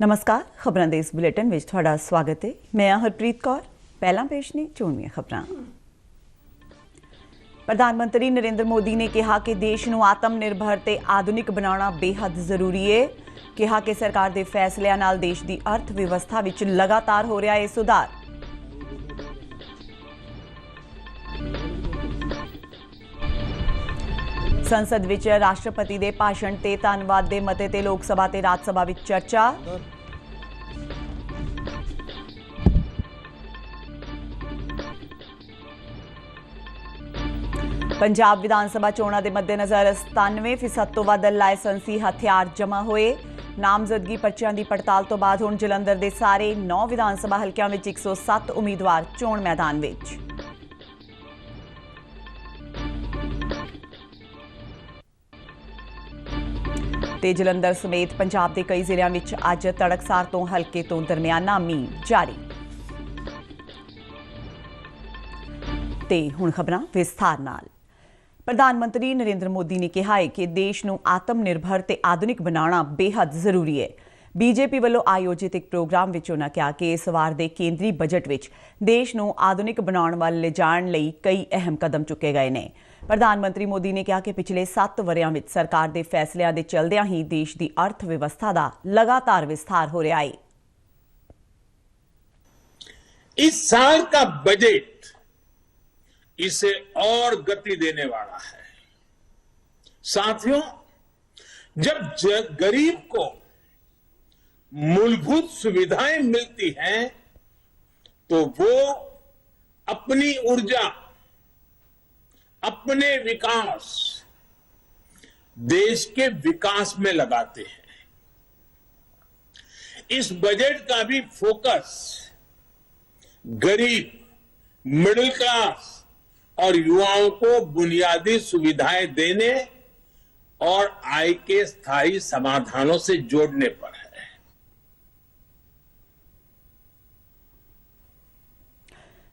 नमस्कार, खबरां दे इस बुलेटिन विच तुहाडा स्वागत है। मैं हरप्रीत कौर। पहला पेश ने चोणवीआं खबरां। प्रधानमंत्री नरेंद्र मोदी ने कहा कि देश नूं आत्म निर्भर ते आधुनिक बनाउणा बेहद जरूरी है। कहा कि सरकार दे फैसलिਆਂ नाल देश दी अर्थ व्यवस्था विच लगातार हो रहा है सुधार। संसद विच राष्ट्रपति दे भाषण ते धन्नवाद दे मते ते लोक सभा ते राज सभा विच चर्चा। पंजाब विधान सभा चोणां दे मद्देनज़र 97% तो वध लाइसेंसी हथियार जमा होए। नामजदगी पर्चियां दी पड़ताल तो बाद हुण जलंधर दे सारे 9 विधान सभा हलकियां विच 107 उम्मीदवार चोण मैदान विच। ते जलंधर समेत पंजाब के कई जिलों में अज तड़कसार तो हल्के तो दरमियाना मींह जारी। ते हुण खबरां विस्तार नाल। प्रधानमंत्री नरेंद्र मोदी ने कहा है कि देश नूं आत्म निर्भर ते आधुनिक बनाना बेहद जरूरी है। बीजेपी वालों आयोजित एक प्रोग्राम विच उन्होंने कहा कि इस वार दे केंद्रीय बजट विच देश नूं आधुनिक बनाउण वल लिजाण लई कई अहम कदम चुके गए ने। प्रधानमंत्री मोदी ने कहा कि पिछले 7 वरियां विच सरकार दे फैसलिਆਂ दे चलदियां ही देश की अर्थव्यवस्था का लगातार विस्तार हो रहा है। इस साल का बजट इसे और गति देने वाला है। साथियों, जब गरीब को मूलभूत सुविधाएं मिलती हैं तो वो अपनी ऊर्जा, अपने विकास, देश के विकास में लगाते हैं। इस बजट का भी फोकस गरीब, मिडिल क्लास और युवाओं को बुनियादी सुविधाएं देने और आय के स्थायी समाधानों से जोड़ने पर है।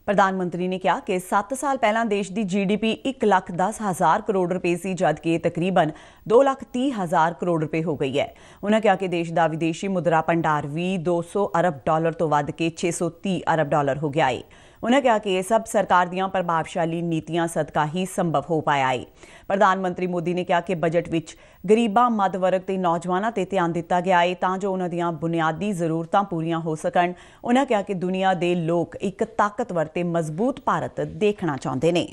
प्रधानमंत्री ने कहा कि 7 साल पहला देश की GDP 1,10,000 करोड़ रुपए सी, जबकि तकरीबन 2,30,000 करोड़ रुपए हो गई है। उन्होंने कहा कि देश का विदेशी मुद्रा भंडार भी $200 अरब तो वध के $630 अरब हो गया है। उन्होंने कहा कि यह सब सरकार दी प्रभावशाली नीतियां सदका ही संभव हो पाया है। प्रधानमंत्री मोदी ने कहा कि बजट विच गरीबां, मध वर्ग ते नौजवानों ते ध्यान दिता गया है तां जो उन्हां दीयां बुनियादी जरूरतां पूरीआं हो सकण। उन्होंने कहा कि दुनिया दे लोग एक ताकतवर ते मजबूत भारत देखना चाहुंदे ने।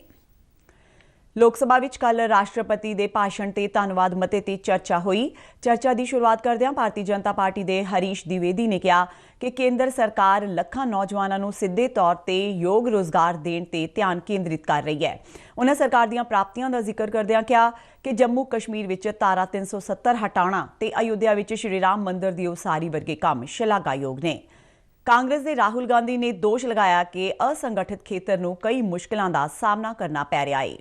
लोक सभा विच कल राष्ट्रपति दे भाषण ते धन्नवाद मते ते चर्चा हुई। चर्चा की शुरुआत करदिआं भारतीय जनता पार्टी दे हरीश द्विवेदी ने कहा कि केंद्र सरकार लखां नौजवानों नूं सिद्धे तौर ते योग रोजगार देण ते ध्यान केंद्रित कर रही है। उन्हें सरकार दीआं प्राप्तियां दा जिक्र करदिआं कहा कि जम्मू कश्मीर विच धारा 370 हटाणा ते अयोध्या विच श्री राम मंदिर दी उसारी वर्गे काम शलाघायोग ने। कांग्रेस दे राहुल गांधी ने दोष लगाया कि असंगठित खेतर नूं कई मुश्किलां दा सामना करना पै रिहा है।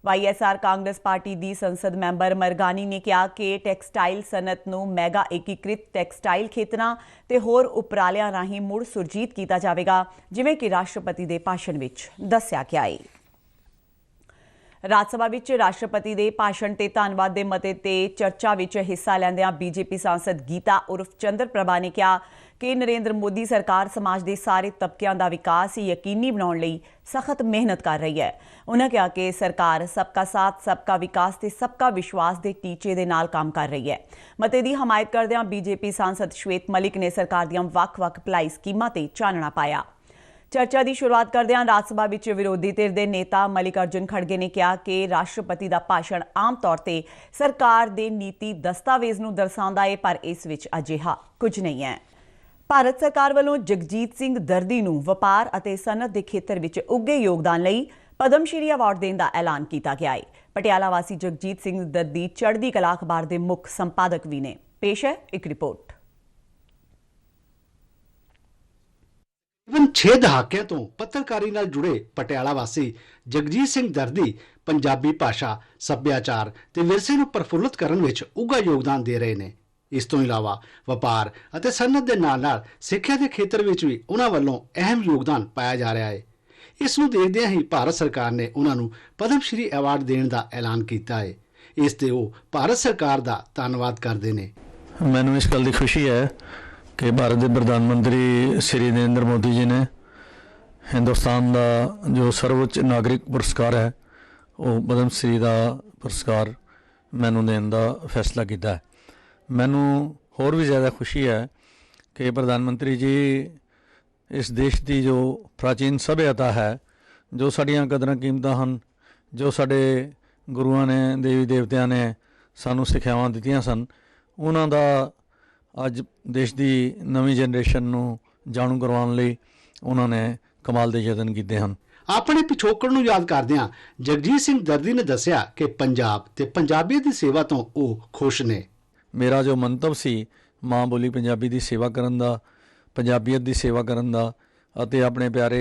YSR कांग्रेस पार्टी की संसद मैंबर मरगानी ने कहा कि टैक्सटाइल सनत नूं मैगा एकीकृत टैक्सटाइल खेतरां ते होर उपरालिਆਂ राहीं मुड़ सुरजीत किया जाएगा, जिवें कि राष्ट्रपति के भाषण विच दस्सिया गया है। राज सभा विच राष्ट्रपति के भाषण ते धन्नवाद दे मते ते चर्चा विच हिस्सा लैंदिआं बीजेपी सांसद गीता उर्फ चंद्र प्रभा ने कहा कि नरेंद्र मोदी सरकार समाज के सारे तबकिਆਂ का विकास यकीनी बनाउण लई सख्त मेहनत कर रही है। उन्होंने कहा कि सरकार सबका साथ, सबका विकास ते सबका विश्वास के टीचे दे नाल काम कर रही है। मते की हमायत करदिआं बीजेपी सांसद श्वेत मलिक ने सरकार दीआं वख-वख भलाई स्कीमां ते चानना पाया। चर्चा की शुरुआत करदिआं राज सभा विच विरोधी धिर दे नेता मल्लिकार्जुन खड़गे ने कहा कि राष्ट्रपति का भाषण आम तौर पर सरकार के नीति दस्तावेज नूं दर्शाउंदा है, पर इस विच अजिहा कुछ नहीं है। भारत सरकार वालों जगजीत सिंह दर्दी नूं वपार अते सनत के खेतर विच उगे योगदान लई पद्मश्री अवार्ड देण दा ऐलान किया गया है। पटियाला वासी जगजीत सिंह दर्दी चढ़दी कला अखबार के मुख संपादक भी ने। पेश है एक रिपोर्ट। तकरीबन 6 दहाकिਆਂ ਤੋਂ ਪੱਤਰਕਾਰੀ ਨਾਲ ਜੁੜੇ ਪਟਿਆਲਾ ਵਾਸੀ ਜਗਜੀਤ ਸਿੰਘ ਦਰਦੀ ਪੰਜਾਬੀ ਭਾਸ਼ਾ, ਸੱਭਿਆਚਾਰ ਤੇ ਵਿਰਸੇ ਨੂੰ ਪ੍ਰਫੁੱਲਤ ਕਰਨ ਵਿੱਚ ਉੱਘਾ ਯੋਗਦਾਨ ਦੇ ਰਹੇ ਨੇ। ਇਸ ਤੋਂ ਇਲਾਵਾ ਵਪਾਰ ਅਤੇ ਸਨਅਤ ਦੇ ਨਾਲ-ਨਾਲ ਸਿੱਖਿਆ ਦੇ ਖੇਤਰ ਵਿੱਚ ਵੀ ਉਹਨਾਂ ਵੱਲੋਂ ਅਹਿਮ ਯੋਗਦਾਨ ਪਾਇਆ ਜਾ ਰਿਹਾ ਹੈ। ਇਸ ਨੂੰ ਦੇਖਦਿਆਂ ਹੀ ਭਾਰਤ ਸਰਕਾਰ ਨੇ ਉਹਨਾਂ ਨੂੰ ਪਦਮ ਸ਼੍ਰੀ ਅਵਾਰਡ ਦੇਣ ਦਾ ਐਲਾਨ ਕੀਤਾ ਹੈ। ਇਸ ਤੇ ਉਹ ਭਾਰਤ ਸਰਕਾਰ ਦਾ ਧੰਨਵਾਦ ਕਰਦੇ ਨੇ। ਮੈਨੂੰ ਇਸ ਗੱਲ ਦੀ ਖੁਸ਼ੀ ਹੈ कि भारत के प्रधानमंत्री श्री नरेंद्र मोदी जी ने हिंदुस्तान का जो सर्वोच्च नागरिक पुरस्कार है वो पद्म श्री का पुरस्कार मैनू देने का फैसला किया है। मैनू होर भी ज़्यादा खुशी है कि प्रधानमंत्री जी इस देश की जो प्राचीन सभ्यता है, जो साड़ियाँ कदरां कीमतां हैं, जो साडे गुरुआं ने देवी देवतियां ने सानू सिखावां दित्तियां सन, उन्हां दा अज देश की नवीं जनरेशन नू जाणू करवाउण लई उन्हां ने कमाल दे यतन कीते हैं। ਆਪਣੇ ਪਿਛੋਕੜ ਨੂੰ ਯਾਦ ਕਰਦਿਆਂ ਜਗਜੀਤ ਸਿੰਘ ਦਰਦੀ ਨੇ ਦੱਸਿਆ ਕਿ ਪੰਜਾਬ ਤੇ ਪੰਜਾਬੀਅਤ ਦੀ ਸੇਵਾ ਤੋਂ ਉਹ ਖੁਸ਼ ਨੇ। मेरा जो मंतव सी माँ बोली पंजाबी की सेवा करन दा, पंजाबीयत की सेवा करन दा अते अपने प्यारे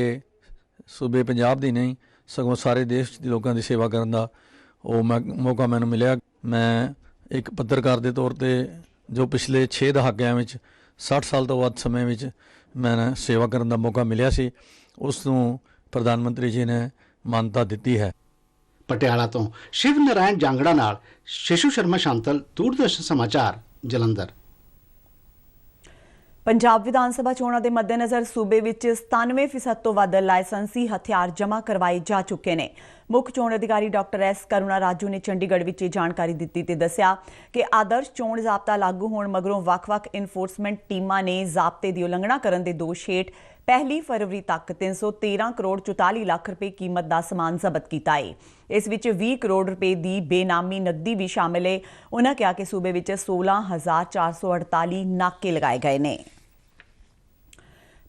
सूबे पंजाब दी नहीं सगों सारे देश के लोगों की सेवा करन दा मौका मैनूं मिलिया। मैं एक पत्रकार के तौर पर जो पिछले 6 दहाकिਆਂ ਵਿੱਚ 60 साल तो ਵੱਧ ਸਮੇਂ ਵਿੱਚ मैंने सेवा करन दा मौका मिलिया सी, उस नूं प्रधानमंत्री जी ने मानता दी है। ਪਟਿਆਲਾ ਤੋਂ ਸ਼ਿਵ ਨਾਰਾਇਣ ਜਾਂਗੜਾ ਨਾਲ ਸ਼ਿਸ਼ੂ ਸ਼ਰਮਾ ਸ਼ਾਂਤਲ, ਦੂਰਦਰਸ਼ਨ ਸਮਾਚਾਰ, ਜਲੰਧਰ। ਪੰਜਾਬ ਵਿਧਾਨ ਸਭਾ ਚੋਣਾਂ ਦੇ ਮੱਦੇਨਜ਼ਰ ਸੂਬੇ ਵਿੱਚ 97% ਤੋਂ ਵੱਧ ਲਾਇਸੈਂਸੀ ਹਥਿਆਰ ਜਮ੍ਹਾਂ ਕਰਵਾਏ ਜਾ ਚੁੱਕੇ ਨੇ। ਮੁੱਖ ਚੋਣ ਅਧਿਕਾਰੀ ਡਾਕਟਰ ਐਸ ਕਰੁਣਾ ਰਾਜੂ ਨੇ ਚੰਡੀਗੜ੍ਹ ਵਿੱਚ ਇਹ ਜਾਣਕਾਰੀ ਦਿੱਤੀ ਤੇ ਦੱਸਿਆ ਕਿ ਆਦਰਸ਼ ਚੋਣ ਜ਼ਾਬਤਾ ਲਾਗੂ ਹੋਣ ਮਗਰੋਂ ਵੱਖ-ਵੱਖ ਇਨਫੋਰਸਮੈਂਟ ਟੀਮਾਂ ਨੇ ਜ਼ਾਬਤੇ ਦੀ ਉਲੰਘਣਾ ਕਰਨ ਦੇ ਦੋਸ਼ ਹੇਠ 1 ਫਰਵਰੀ ਤੱਕ 313 ਕਰੋੜ 44 ਲੱਖ ਰੁਪਏ ਕੀਮਤ ਦਾ ਸਮਾਨ ਜ਼ਬਤ ਕੀਤਾ ਹੈ। ਇਸ ਵਿੱਚ 20 ਕਰੋੜ ਰੁਪਏ ਦੀ ਬੇਨਾਮੀ ਨਕਦੀ ਵੀ ਸ਼ਾਮਲ ਹੈ। ਉਨ੍ਹਾਂ ਕਿਹਾ ਕਿ ਸੂਬੇ ਵਿੱਚ 16,448 ਨਾਕੇ ਲਗਾਏ ਗਏ ਨੇ।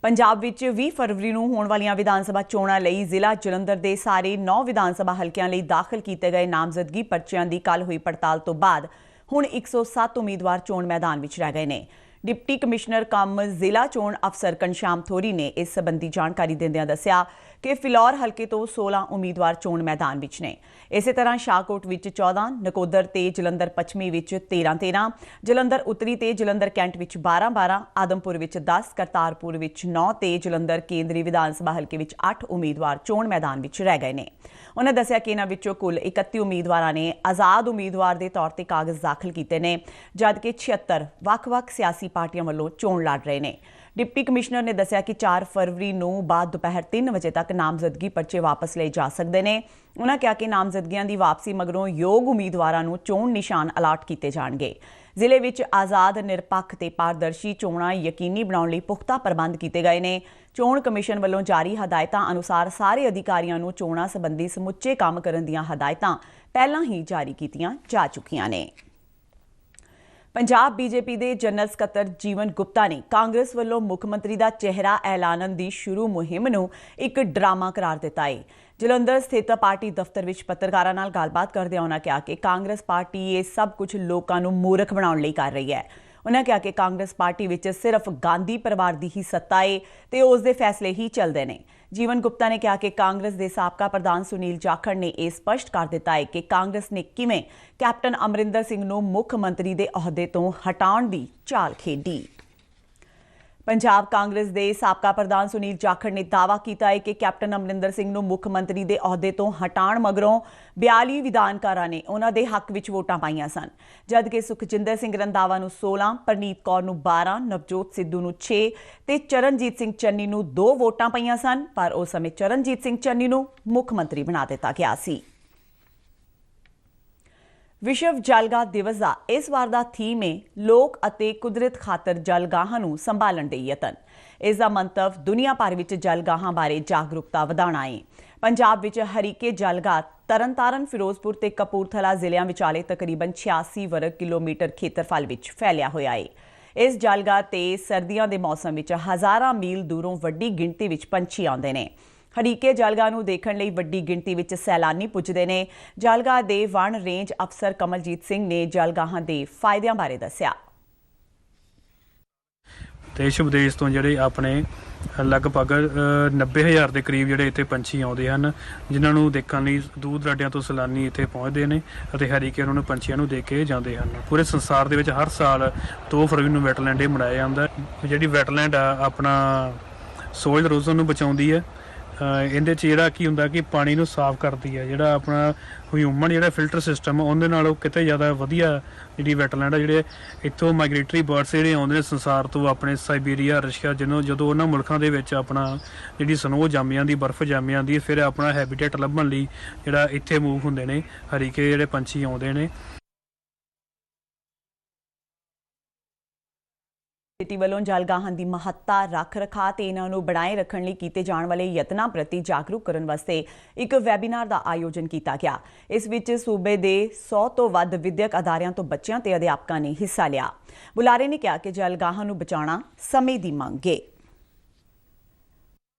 ਪੰਜਾਬ ਵਿੱਚ 20 ਫਰਵਰੀ ਨੂੰ ਹੋਣ ਵਾਲੀਆਂ ਵਿਧਾਨ ਸਭਾ ਚੋਣਾਂ ਲਈ ਜ਼ਿਲ੍ਹਾ ਜਲੰਧਰ ਦੇ ਸਾਰੇ 9 ਵਿਧਾਨ ਸਭਾ ਹਲਕਿਆਂ ਲਈ ਦਾਖਲ ਕੀਤੇ ਗਏ ਨਾਮਜ਼ਦਗੀ ਪਰਚਿਆਂ ਦੀ ਕੱਲ੍ਹ ਹੋਈ ਪੜਤਾਲ ਤੋਂ ਬਾਅਦ ਹੁਣ 107 ਉਮੀਦਵਾਰ ਚੋਣ ਮੈਦਾਨ ਵਿੱਚ ਰਹਿ ਗਏ ਨੇ। डिप्टी कमिश्नर कम जिला चोण अफसर घनश्याम थोरी ने इस संबंधी जानकारी देंदियां दस्सिया कि फिलौर हल्के तो 16 उम्मीदवार चोण मैदान विच ने। इस तरह शाहकोट विच 14, नकोदर ते जलंधर पच्छमी विच 13, जलंधर उत्तरी ते जलंधर कैंट विच 12, आदमपुर विच 10, करतारपुर विच 9 ते जलंधर केंद्री विधान सभा हल्के विच 8 उम्मीदवार चोण मैदान विच रह गए ने। उन्होंने दस्सिया कि इन्हां विचों कुल 31 उम्मीदवारां ने आज़ाद उम्मीदवार के तौर पर कागज़ दाखिल किए ने, जबकि 76 ਵੱਖ-ਵੱਖ सियासी पार्टियां वालों चोण लड़ रहे हैं। डिप्टी कमिश्नर ने दस्सिया कि 4 फरवरी ਨੂੰ बाद दोपहर 3 ਵਜੇ तक नामजदगी पर्चे वापस ले जा सकते हैं। उन्होंने कहा कि नामजदगियां की वापसी मगरों योग उम्मीदवारों को चोण निशान अलाट किए जाएंगे। ਜ਼ਿਲ੍ਹੇ ਵਿੱਚ आज़ाद निरपक्ष ਤੇ ਪਾਰਦਰਸ਼ੀ ਚੋਣਾਂ ਯਕੀਨੀ ਬਣਾਉਣ ਲਈ ਪੁਖਤਾ ਪ੍ਰਬੰਧ ਕੀਤੇ ਗਏ ਨੇ। ਚੋਣ ਕਮਿਸ਼ਨ ਵੱਲੋਂ ਜਾਰੀ ਹਦਾਇਤਾਂ ਅਨੁਸਾਰ ਸਾਰੇ ਅਧਿਕਾਰੀਆਂ ਨੂੰ ਚੋਣਾਂ ਸੰਬੰਧੀ ਸਮੁੱਚੇ ਕੰਮ ਕਰਨ ਦੀਆਂ ਹਦਾਇਤਾਂ ਪਹਿਲਾਂ ਹੀ ਜਾਰੀ ਕੀਤੀਆਂ ਜਾ ਚੁੱਕੀਆਂ ਨੇ। ਪੰਜਾਬ ਬੀਜੇਪੀ ਦੇ ਜਨਰਲ ਸਕੱਤਰ ਜੀਵਨ ਗੁਪਤਾ ਨੇ ਕਾਂਗਰਸ ਵੱਲੋਂ ਮੁੱਖ ਮੰਤਰੀ ਦਾ ਚਿਹਰਾ ਐਲਾਨਣ ਦੀ ਸ਼ੁਰੂ ਮੁਹਿੰਮ ਨੂੰ ਇੱਕ ਡਰਾਮਾ ਕਰਾਰ ਦਿੱਤਾ ਹੈ। ਜਲੰਧਰ ਸਥਿਤ ਪਾਰਟੀ ਦਫ਼ਤਰ ਵਿੱਚ ਪੱਤਰਕਾਰਾਂ ਨਾਲ ਗੱਲਬਾਤ ਕਰਦਿਆਂ ਉਨ੍ਹਾਂ ਕਿਹਾ ਕਿ ਕਾਂਗਰਸ ਪਾਰਟੀ ਇਹ ਸਭ ਕੁਝ ਲੋਕਾਂ ਨੂੰ ਮੂਰਖ ਬਣਾਉਣ ਲਈ ਕਰ ਰਹੀ ਹੈ। उन्होंने कहा कि कांग्रेस पार्टी विच सिर्फ गांधी परिवार की ही सत्ता है ते उस दे फैसले ही चलते हैं। जीवन गुप्ता ने कहा कि कांग्रेस के साबका प्रधान सुनील जाखड़ ने यह स्पष्ट कर दिता है कि कांग्रेस ने किवें कैप्टन अमरिंदर सिंह नूं मुख मंत्री के अहुदे तो हटाउण दी चाल खेडी। पंजाब कांग्रेस के साबका प्रधान सुनील जाखड़ ने दावा किया है कि कैप्टन अमरिंदर सिंह नूं मुख मंत्री के अहुदे तो हटाउण मगरों 42 विधानकारां ने उन्हां दे हक विच वोटां पाईआं सन, जबकि सुखजिंदर सिंह रंधावा नूं 16, परनीत कौर नूं 12, नवजोत सिद्धू नूं 6 ते चरणजीत सिंह चन्नी नूं 2 वोटां पाईआं सन, पर उस समय चरणजीत सिंह चन्नी नूं मुख मंत्री बना दिता गया सी। विश्व जलगाह दिवस का इस बार का थीम है लोक अते कुदरत खातर जलगाहां नूं संभालण दे यतन। इसका मंतव दुनिया भर में जलगाहां बारे जागरूकता वधाउणा है। पंजाब विच हरीके जलगाह तरनतारन, फिरोजपुर ते कपूरथला जिलिਆਂ विचाले तकरीबन 86 वर्ग किलोमीटर खेत्रफल विच फैलिया होया है। इस जलगाह ते सर्दियों के मौसम विच हज़ारां मील दूरों वड्डी गिणती विच पंछी आउंदे ने। हरीके जलगाह नूं देखण लई वड्डी गिणती विच सैलानी पुजदे ने। जलगाह दे वन रेंज अफसर कमलजीत सिंह ने जलगाहां दे फायदिਆਂ बारे दस्सिया। देश विदेश तो ਜਿਹੜੇ ਆਪਣੇ ਲਗਭਗ 90,000 ਦੇ ਕਰੀਬ ਜਿਹੜੇ ਇੱਥੇ ਪੰਛੀ ਆਉਂਦੇ ਹਨ, ਜਿਨ੍ਹਾਂ ਨੂੰ ਦੇਖਣ ਲਈ ਦੂਰ ਦਰਾਡਿਆਂ ਤੋਂ ਸੈਲਾਨੀ ਇੱਥੇ ਪਹੁੰਚਦੇ ਨੇ ਅਤੇ ਹਰੀਕੇ ਉਹਨਾਂ ਨੂੰ ਪੰਛੀਆਂ ਨੂੰ ਦੇਖ ਕੇ ਜਾਂਦੇ ਹਨ। ਪੂਰੇ ਸੰਸਾਰ ਦੇ ਵਿੱਚ ਹਰ ਸਾਲ 2 ਫਰਵਰੀ ਨੂੰ ਵੈਟਲੈਂਡ ਡੇ ਮਨਾਇਆ ਜਾਂਦਾ। ਜਿਹੜੀ ਵੈਟਲੈਂਡ ਆ ਆਪਣਾ ਸੋਇਲ ਇਰੋਜ਼ਨ ਨੂੰ ਬਚਾਉਂਦੀ ਹੈ ਇਹਦੇ 'ਚ ਜਿਹੜਾ ਕੀ ਹੁੰਦਾ ਕਿ ਪਾਣੀ ਨੂੰ ਸਾਫ਼ ਕਰਦੀ ਹੈ, ਜਿਹੜਾ ਆਪਣਾ ਹਿਊਮਨ ਜਿਹੜਾ ਫਿਲਟਰ ਸਿਸਟਮ ਉਹਦੇ ਨਾਲੋਂ ਕਿਤੇ ਜ਼ਿਆਦਾ ਵਧੀਆ ਜਿਹੜੀ ਵੈਟਲੈਂਡ ਆ, ਜਿਹੜੇ ਇੱਥੋਂ ਮਾਈਗ੍ਰੇਟਰੀ ਬਰਡਸ ਜਿਹੜੇ ਆਉਂਦੇ ਨੇ ਸੰਸਾਰ ਤੋਂ, ਆਪਣੇ ਸਾਈਬੇਰੀਆ, ਰਸ਼ੀਆ, ਜਦੋਂ ਉਹਨਾਂ ਮੁਲਕਾਂ ਦੇ ਵਿੱਚ ਆਪਣਾ ਜਿਹੜੀ ਸਨੋ ਜੰਮ ਜਾਂਦੀ, ਬਰਫ਼ ਜੰਮ ਜਾਂਦੀ, ਫਿਰ ਆਪਣਾ ਹੈਬੀਟੇਟ ਲੱਭਣ ਲਈ ਜਿਹੜਾ ਇੱਥੇ ਮੂਵ ਹੁੰਦੇ ਨੇ ਹਰੀਕੇ ਜਿਹੜੇ ਪੰਛੀ ਆਉਂਦੇ ਨੇ। ਸਿਟੀ ਵੱਲੋਂ ਜਲਗਾਹਾਂ ਦੀ ਮਹੱਤਤਾ, ਰੱਖ ਰਖਾਅ ਤੇ ਇਹਨਾਂ ਨੂੰ ਬਣਾਏ ਰੱਖਣ ਲਈ ਕੀਤੇ ਜਾਣ ਵਾਲੇ ਯਤਨਾਂ ਪ੍ਰਤੀ ਜਾਗਰੂਕ ਕਰਨ ਵਾਸਤੇ ਇੱਕ ਵੈਬੀਨਾਰ ਦਾ ਆਯੋਜਨ ਕੀਤਾ ਗਿਆ। ਇਸ ਵਿੱਚ ਸੂਬੇ ਦੇ 100 ਤੋਂ ਵੱਧ ਵਿਦਿਅਕ ਅਦਾਰਿਆਂ ਤੋਂ ਬੱਚਿਆਂ ਤੇ ਅਧਿਆਪਕਾਂ ਨੇ ਹਿੱਸਾ ਲਿਆ। ਬੁਲਾਰੇ ਨੇ ਕਿਹਾ ਕਿ ਜਲਗਾਹਾਂ ਨੂੰ ਬਚਾਉਣਾ ਸਮੇਂ ਦੀ ਮੰਗ ਹੈ।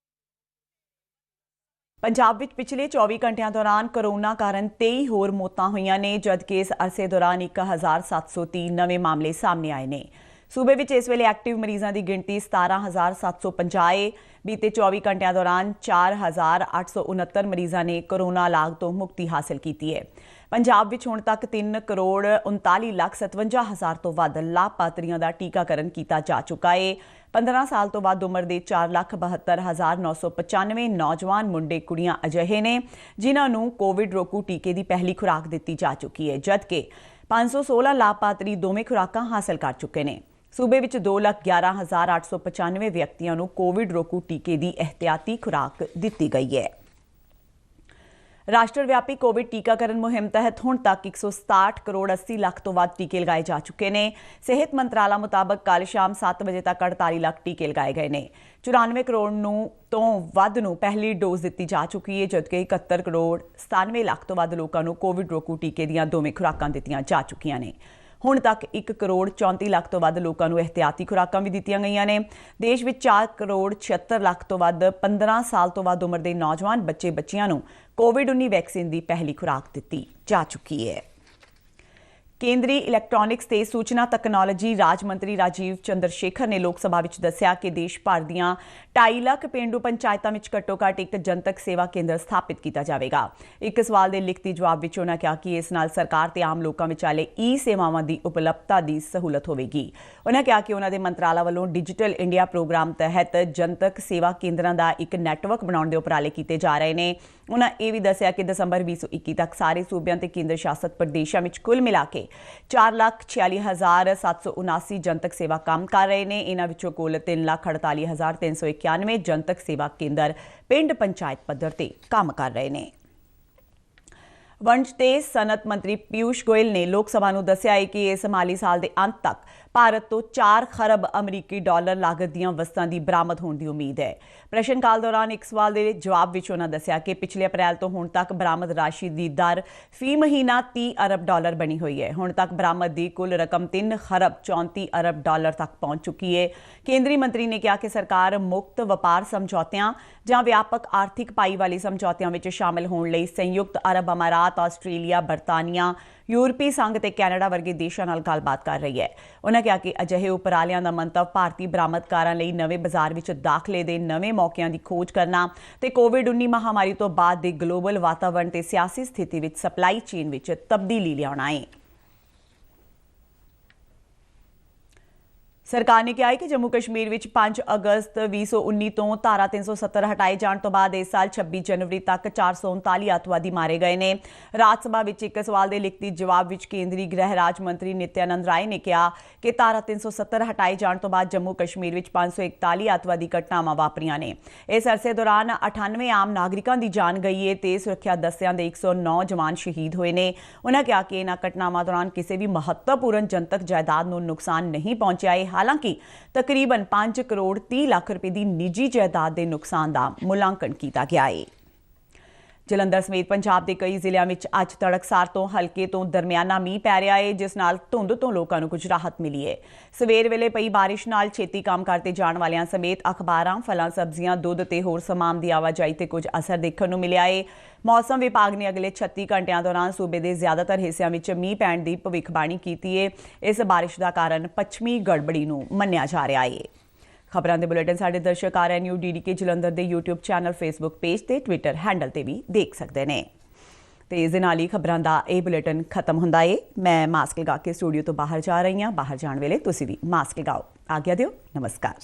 ਪੰਜਾਬ ਵਿੱਚ ਪਿਛਲੇ 24 ਘੰਟਿਆਂ ਦੌਰਾਨ ਕੋਰੋਨਾ ਕਾਰਨ 23 ਹੋਰ ਮੌਤਾਂ ਹੋਈਆਂ ਨੇ, ਜਦਕਿ ਇਸ ਅਰਸੇ ਦੌਰਾਨ 1730 ਨਵੇਂ ਮਾਮਲੇ ਸਾਹਮਣੇ ਆਏ ਨੇ। ਸੂਬੇ ਵਿੱਚ ਇਸ ਵੇਲੇ ਐਕਟਿਵ ਮਰੀਜ਼ਾਂ ਦੀ ਗਿਣਤੀ 17,750 ਹੈ। ਬੀਤੇ 24 ਘੰਟਿਆਂ ਦੌਰਾਨ 4,869 ਮਰੀਜ਼ਾਂ ਨੇ ਕੋਰੋਨਾ ਲਾਗ ਤੋਂ ਮੁਕਤੀ ਹਾਸਲ ਕੀਤੀ ਹੈ। ਪੰਜਾਬ ਵਿੱਚ ਹੁਣ ਤੱਕ 3,39,57,000 ਤੋਂ ਵੱਧ ਲਾਭਪਾਤਰੀਆਂ ਦਾ ਟੀਕਾਕਰਨ ਕੀਤਾ ਜਾ ਚੁੱਕਾ ਹੈ। 15 ਸਾਲ ਤੋਂ ਵੱਧ ਉਮਰ ਦੇ 4,72,995 ਨੌਜਵਾਨ ਮੁੰਡੇ ਕੁੜੀਆਂ ਅਜਿਹੇ ਨੇ ਜਿਨ੍ਹਾਂ ਨੂੰ ਕੋਵਿਡ ਰੋਕੂ ਟੀਕੇ ਦੀ ਪਹਿਲੀ ਖੁਰਾਕ ਦਿੱਤੀ ਜਾ ਚੁੱਕੀ ਹੈ, ਜਦਕਿ 516 ਲਾਭਪਾਤਰੀ ਦੋਵੇਂ ਖੁਰਾਕਾਂ ਹਾਸਲ ਕਰ ਚੁੱਕੇ ਨੇ। ਸੂਬੇ ਵਿੱਚ 2,11,895 ਵਿਅਕਤੀਆਂ ਨੂੰ ਕੋਵਿਡ ਰੋਕੂ ਟੀਕੇ ਦੀ ਇਹਤਿਆਤੀ ਖੁਰਾਕ ਦਿੱਤੀ ਗਈ ਹੈ। ਰਾਸ਼ਟਰ ਵਿਆਪੀ ਕੋਵਿਡ ਟੀਕਾਕਰਨ ਮੁਹਿੰਮ ਤਹਿਤ ਹੁਣ ਤੱਕ 167 ਕਰੋੜ 80 ਲੱਖ ਤੋਂ ਵੱਧ ਟੀਕੇ ਲਗਾਏ ਜਾ ਚੁੱਕੇ ਨੇ। ਸਿਹਤ ਮੰਤਰਾਲਾ ਮੁਤਾਬਕ ਕੱਲ੍ਹ ਸ਼ਾਮ 7 ਵਜੇ ਤੱਕ 48 ਲੱਖ ਟੀਕੇ ਲਗਾਏ ਗਏ ਨੇ। 94 ਕਰੋੜ ਤੋਂ ਵੱਧ ਨੂੰ ਪਹਿਲੀ ਡੋਜ਼ ਦਿੱਤੀ ਜਾ ਚੁੱਕੀ ਹੈ, ਜਦਕਿ 71 ਕਰੋੜ 97 ਲੱਖ ਤੋਂ ਵੱਧ ਲੋਕਾਂ ਨੂੰ ਕੋਵਿਡ ਰੋਕੂ ਟੀਕੇ ਦੀਆਂ ਦੋਵੇਂ ਖੁਰਾਕਾਂ ਦਿੱਤੀਆਂ ਜਾ ਚੁੱਕੀਆਂ ਨੇ। ਹੁਣ ਤੱਕ 1 ਕਰੋੜ 34 ਲੱਖ ਤੋਂ ਵੱਧ ਲੋਕਾਂ ਨੂੰ ਇਹਤਿਆਤੀ ਖੁਰਾਕਾਂ ਵੀ ਦਿੱਤੀਆਂ ਗਈਆਂ ਨੇ। ਦੇਸ਼ ਵਿੱਚ 4 ਕਰੋੜ 76 ਲੱਖ ਤੋਂ ਵੱਧ 15 ਸਾਲ ਤੋਂ ਵੱਧ ਉਮਰ ਦੇ ਨੌਜਵਾਨ ਬੱਚਿਆਂ ਨੂੰ ਕੋਵਿਡ-19 ਵੈਕਸੀਨ ਦੀ ਪਹਿਲੀ ਖੁਰਾਕ ਦਿੱਤੀ ਜਾ ਚੁੱਕੀ ਹੈ। ਕੇਂਦਰੀ ਇਲੈਕਟ੍ਰੋਨਿਕਸ ਤੇ ਸੂਚਨਾ ਤਕਨਾਲੋਜੀ ਰਾਜ ਮੰਤਰੀ ਰਾਜੀਵ ਚੰਦਰ ਸ਼ੇਖਰ ਨੇ ਲੋਕ ਸਭਾ ਵਿੱਚ ਦੱਸਿਆ ਕਿ ਦੇਸ਼ ਭਰ ਦੀਆਂ 2.5 ਲੱਖ ਪੇਂਡੂ ਪੰਚਾਇਤਾਂ ਵਿੱਚ ਘੱਟੋ-ਘੱਟ ਇੱਕ ਜਨਤਕ ਸੇਵਾ ਕੇਂਦਰ ਸਥਾਪਿਤ ਕੀਤਾ ਜਾਵੇਗਾ। ਇੱਕ ਸਵਾਲ ਦੇ ਲਿਖਤੀ ਜਵਾਬ ਵਿੱਚ ਉਹਨਾਂ ਕਿਹਾ ਕਿ ਇਸ ਨਾਲ ਸਰਕਾਰ ਤੇ ਆਮ ਲੋਕਾਂ ਵਿਚਾਲੇ ਈ-ਸੇਵਾਵਾਂ ਦੀ ਉਪਲਬਧਤਾ ਦੀ ਸਹੂਲਤ ਹੋਵੇਗੀ। ਉਹਨਾਂ ਕਿਹਾ ਕਿ ਉਹਨਾਂ ਦੇ ਮੰਤਰਾਲਾ ਵੱਲੋਂ ਡਿਜੀਟਲ ਇੰਡੀਆ ਪ੍ਰੋਗਰਾਮ ਤਹਿਤ ਜਨਤਕ ਸੇਵਾ ਕੇਂਦਰਾਂ ਦਾ ਇੱਕ ਨੈਟਵਰਕ ਬਣਾਉਣ ਦੇ ਉਪਰਾਲੇ ਕੀਤੇ ਜਾ ਰਹੇ ਨੇ। ਉਹਨਾਂ ਇਹ ਵੀ ਦੱਸਿਆ ਕਿ ਦਸੰਬਰ 2021 ਤੱਕ ਸਾਰੇ ਸੂਬਿਆਂ ਤੇ ਕੇਂਦਰ ਸ਼ਾਸਤ ਪ੍ਰਦੇਸ਼ਾਂ ਵਿੱਚ ਕੁੱਲ ਮਿਲਾ ਕੇ 4,46,779 ਜਨਤਕ ਸੇਵਾ ਕੰਮ ਕਰ ਰਹੇ ਨੇ। ਇਹਨਾਂ ਵਿੱਚੋਂ ਕੁੱਲ 3,48,391 ਜਨਤਕ ਸੇਵਾ ਕੇਂਦਰ ਪਿੰਡ ਪੰਚਾਇਤ ਪੱਧਰ ਤੇ ਕੰਮ ਕਰ ਰਹੇ ਨੇ। ਵਣਜ ਤੇ ਸਨਅਤ ਮੰਤਰੀ ਪਿਊਸ਼ ਗੋਇਲ ਨੇ ਲੋਕ ਸਭਾ ਨੂੰ ਦੱਸਿਆ ਹੈ ਕਿ ਇਸ ਮਾਲੀ ਸਾਲ ਦੇ ਅੰਤ ਤੱਕ ਭਾਰਤ ਤੋਂ 4 ਖਰਬ ਅਮਰੀਕੀ ਡਾਲਰ ਲਾਗਤ ਦੀਆਂ ਵਸਤਾਂ ਦੀ ਬਰਾਮਦ ਹੋਣ ਦੀ ਉਮੀਦ ਹੈ। ਪ੍ਰਸ਼ਨ ਕਾਲ ਦੌਰਾਨ ਇੱਕ ਸਵਾਲ ਦੇ ਜਵਾਬ ਵਿੱਚ ਉਹਨਾਂ ਦੱਸਿਆ ਕਿ ਪਿਛਲੇ ਅਪ੍ਰੈਲ ਤੋਂ ਹੁਣ ਤੱਕ ਬਰਾਮਦ ਰਾਸ਼ੀ ਦੀ ਦਰ ਫੀ ਮਹੀਨਾ 30 ਅਰਬ ਡਾਲਰ ਬਣੀ ਹੋਈ ਹੈ। ਹੁਣ ਤੱਕ ਬਰਾਮਦ ਦੀ ਕੁੱਲ ਰਕਮ 3 ਖਰਬ 34 ਅਰਬ ਡਾਲਰ ਤੱਕ ਪਹੁੰਚ ਚੁੱਕੀ ਹੈ। ਕੇਂਦਰੀ ਮੰਤਰੀ ਨੇ ਕਿਹਾ ਕਿ ਸਰਕਾਰ ਮੁਕਤ ਵਪਾਰ ਸਮਝੌਤਿਆਂ ਜਾਂ ਵਿਆਪਕ ਆਰਥਿਕ ਭਾਈਵਾਲੀ ਸਮਝੌਤਿਆਂ ਵਿੱਚ ਸ਼ਾਮਲ ਹੋਣ ਲਈ ਸੰਯੁਕਤ ਅਰਬ ਅਮਾਰਾਤ, ਆਸਟ੍ਰੇਲੀਆ, ਬਰਤਾਨੀਆ, ਯੂਰਪੀ ਸੰਘ ਤੇ ਕੈਨੇਡਾ ਵਰਗੇ ਦੇਸ਼ਾਂ ਨਾਲ ਗੱਲਬਾਤ ਕਰ ਰਹੀ ਹੈ। ਉਹਨਾਂ ਕਿਹਾ ਕਿ ਅਜਿਹੇ ਉਪਰਾਲਿਆਂ ਦਾ ਮੰਤਵ ਭਾਰਤੀ ਬਰਾਮਦਕਾਰਾਂ ਲਈ ਨਵੇਂ ਬਾਜ਼ਾਰ ਵਿੱਚ ਦਾਖਲੇ ਦੇ ਨਵੇਂ ਮੌਕਿਆਂ ਦੀ ਖੋਜ ਕਰਨਾ ਤੇ ਕੋਵਿਡ-19 ਮਹਾਮਾਰੀ ਤੋਂ ਬਾਅਦ ਦੇ ਗਲੋਬਲ ਵਾਤਾਵਰਣ ਤੇ ਸਿਆਸੀ ਸਥਿਤੀ ਵਿੱਚ ਸਪਲਾਈ ਚੇਨ ਵਿੱਚ ਤਬਦੀਲੀ ਲਿਆਉਣਾ ਹੈ। ਸਰਕਾਰ ਨੇ ਕਿਹਾ ਹੈ ਕਿ ਜੰਮੂ ਕਸ਼ਮੀਰ ਵਿੱਚ 5 ਅਗਸਤ 2019 ਤੋਂ ਧਾਰਾ 370 ਹਟਾਏ ਜਾਣ ਤੋਂ ਬਾਅਦ ਇਸ ਸਾਲ 26 ਜਨਵਰੀ ਤੱਕ 439 ਅੱਤਵਾਦੀ ਮਾਰੇ ਗਏ ਨੇ। ਰਾਜ ਸਭਾ ਵਿੱਚ ਇੱਕ ਸਵਾਲ ਦੇ ਲਿਖਤੀ ਜਵਾਬ ਵਿੱਚ ਕੇਂਦਰੀ ਗ੍ਰਹਿ ਰਾਜ ਮੰਤਰੀ ਨਿਤਿਆਨੰਦ ਰਾਏ ਨੇ ਕਿਹਾ ਕਿ ਧਾਰਾ 370 ਹਟਾਏ ਜਾਣ ਤੋਂ ਬਾਅਦ ਜੰਮੂ ਕਸ਼ਮੀਰ ਵਿੱਚ 541 ਅੱਤਵਾਦੀ ਘਟਨਾਵਾਂ ਵਾਪਰੀਆਂ ਨੇ। ਇਸ ਅਰਸੇ ਦੌਰਾਨ 98 ਆਮ ਨਾਗਰਿਕਾਂ ਦੀ ਜਾਨ ਗਈ ਹੈ ਤੇ ਸੁਰੱਖਿਆ ਦਸਤਿਆਂ ਦੇ 109 ਜਵਾਨ ਸ਼ਹੀਦ ਹੋਏ ਨੇ। ਉਹਨਾਂ ਕਿਹਾ ਕਿ ਇਹਨਾਂ ਘਟਨਾਵਾਂ ਦੌਰਾਨ ਕਿਸੇ ਵੀ ਮਹੱਤਵਪੂਰਨ ਜਨਤਕ ਜਾਇਦਾਦ ਨੂੰ ਨੁਕਸਾਨ ਨਹੀਂ ਪਹੁੰਚਿਆ ਹੈ। ਹਾਲਾਂਕਿ ਤਕਰੀਬਨ 5 ਕਰੋੜ 30 ਲੱਖ ਰੁਪਏ ਦੀ ਨਿੱਜੀ ਜਾਇਦਾਦ ਦੇ ਨੁਕਸਾਨ ਦਾ ਮੁਲਾਂਕਣ ਕੀਤਾ ਗਿਆ ਹੈ। ਜਲੰਧਰ ਸਮੇਤ ਪੰਜਾਬ ਦੇ ਕਈ ਜ਼ਿਲ੍ਹਿਆਂ ਵਿੱਚ ਅੱਜ ਤੜਕਸਾਰ ਤੋਂ ਹਲਕੇ ਤੋਂ ਦਰਮਿਆਨਾ ਮੀਂਹ ਪੈ ਰਿਹਾ ਹੈ, ਜਿਸ ਨਾਲ ਧੁੰਦ ਤੋਂ ਲੋਕਾਂ ਨੂੰ ਕੁਝ ਰਾਹਤ ਮਿਲੀ ਹੈ। ਸਵੇਰ ਵੇਲੇ ਪਈ ਬਾਰਿਸ਼ ਨਾਲ ਛੇਤੀ ਕੰਮ ਕਰਤੇ ਜਾਣ ਵਾਲਿਆਂ ਸਮੇਤ ਅਖਬਾਰਾਂ, ਫਲਾਂ, ਸਬਜ਼ੀਆਂ, ਦੁੱਧ ਤੇ ਹੋਰ ਸਮਾਨ ਦੀ ਆਵਾਜਾਈ ਤੇ ਕੁਝ ਅਸਰ ਦੇਖਣ ਨੂੰ ਮਿਲਿਆ ਹੈ। ਮੌਸਮ ਵਿਭਾਗ ਨੇ ਅਗਲੇ 36 ਘੰਟਿਆਂ ਦੌਰਾਨ ਸੂਬੇ ਦੇ ਜ਼ਿਆਦਾਤਰ ਹਿੱਸਿਆਂ ਵਿੱਚ ਮੀਂਹ ਪੈਣ ਦੀ ਭਵਿੱਖਬਾਣੀ ਕੀਤੀ ਹੈ। ਇਸ ਬਾਰਿਸ਼ ਦਾ ਕਾਰਨ ਪੱਛਮੀ ਗੜਬੜੀ ਨੂੰ ਮੰਨਿਆ ਜਾ ਰਿਹਾ ਹੈ। ਖਬਰਾਂ ਦੇ ਬੁਲੇਟਿਨ ਸਾਡੇ ਦਰਸ਼ਕ RNU DDK ਜਲੰਧਰ ਦੇ YouTube ਚੈਨਲ, Facebook ਪੇਜ ਤੇ Twitter ਹੈਂਡਲ ਤੇ ਵੀ ਦੇਖ ਸਕਦੇ ਨੇ। ਤੇ ਇਸ ਦੇ ਨਾਲ ਹੀ ਖਬਰਾਂ ਦਾ ਇਹ ਬੁਲੇਟਿਨ ਖਤਮ ਹੁੰਦਾ ਹੈ। ਮੈਂ ਮਾਸਕ ਲਗਾ ਕੇ ਸਟੂਡੀਓ ਤੋਂ ਬਾਹਰ ਜਾ ਰਹੀ ਹਾਂ। ਬਾਹਰ ਜਾਣ ਵੇਲੇ ਤੁਸੀਂ ਵੀ ਮਾਸਕ ਲਗਾਓ। ਆਗਿਆ ਦਿਓ। ਨਮਸਕਾਰ।